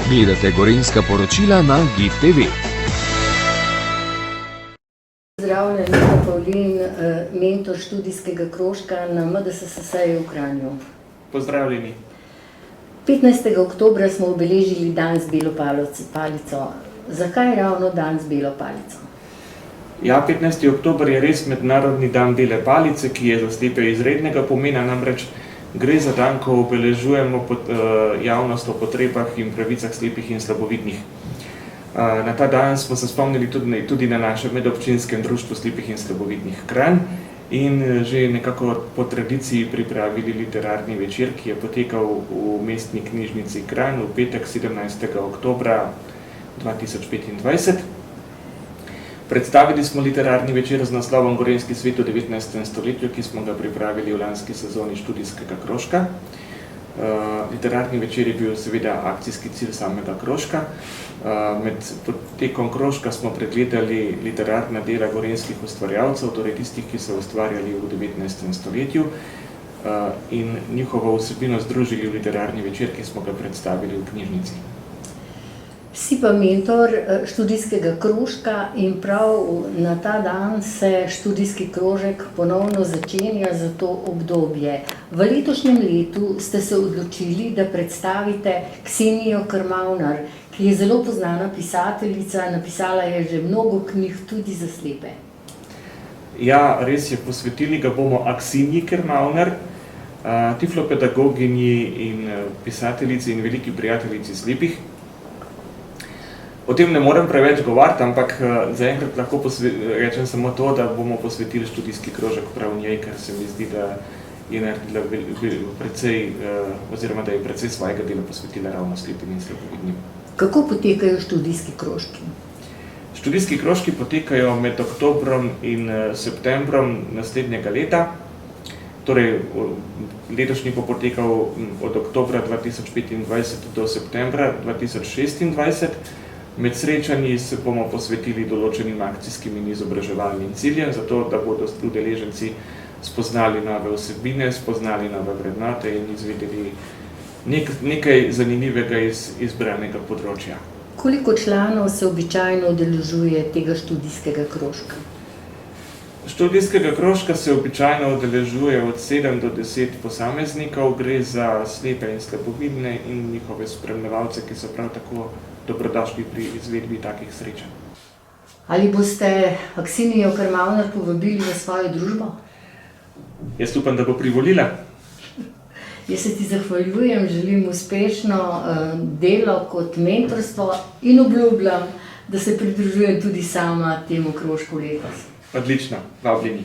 Gledate Gorenjska poročila na GIF TV. Pozdravljen, Nika Pavlin, mentor študijskega krožka na MDSSS-ju v Kranju. Pozdravljeni. 15. oktobra smo obeležili dan z belo palico. Zakaj ravno dan z belo palico? Ja, 15. oktober je res mednarodni dan bele palice, ki je za slepe izrednega pomena, namreč gre za dan, ko obeležujemo javnost o potrebah in pravicah slepih in slabovidnih. Na ta dan smo se spomnili tudi na našem medobčinskem društvu slepih in slabovidnih Kranj in že nekako po tradiciji pripravili literarni večer, ki je potekal v mestni knjižnici Kranj v petek 17. oktobra 2025. Predstavili smo literarni večer z naslovom Gorenjski svet v 19. stoletju, ki smo ga pripravili v lanski sezoni študijskega krožka. Literarni večer je bil seveda akcijski cilj samega krožka. Med tekom krožka smo pregledali literarna dela gorenjskih ustvarjalcev, torej tistih, ki so ustvarjali v 19. stoletju in njihovo vsebino združili v literarni večer, ki smo ga predstavili v knjižnici. Si pa mentor študijskega krožka in prav na ta dan se študijski krožek ponovno začenja za to obdobje. V letošnjem letu ste se odločili, da predstavite Ksenijo Krmavnar, ki je zelo poznana pisateljica, napisala je že mnogo knjig tudi za slepe. Ja, res je, posvetili ga bomo Aksinji Krmavnar, tiflopedagoginji in pisateljici in veliki prijateljici slepih. O tem ne morem preveč govoriti, ampak zaenkrat lahko rečem samo to, da bomo posvetili študijski krožek prav njej, ker se mi zdi, da je naredila precej, oziroma da je precej svojega dela posvetila ravno slepim in slabovidnim. Kako potekajo študijski krožki? Študijski krožki potekajo med oktobrom in septembrom naslednjega leta. Torej, letošnji bo potekal od oktobra 2025 do septembra 2026. Med srečanji se bomo posvetili določenim akcijskim in izobraževalnim ciljem, zato da bodo udeleženci spoznali nove vsebine, spoznali nove vrednote in izvedeli nekaj zanimivega iz izbranega področja. Koliko članov se običajno udeležuje tega študijskega krožka? Študijskega krožka se običajno udeležuje od 7 do 10 posameznikov, gre za slepe in slabovidne in njihove spremljevalce, ki so prav tako dobrodošli pri izvedbi takih srečanj. Ali boste Ksenijo Krmavnar povabili v svojo družbo? Jaz upam, da bo privolila. Jaz se ti zahvaljujem, želim uspešno delo kot mentorstvo in obljubljam, da se pridružujem tudi sama temu krožku letos. Odlično, vabljeni.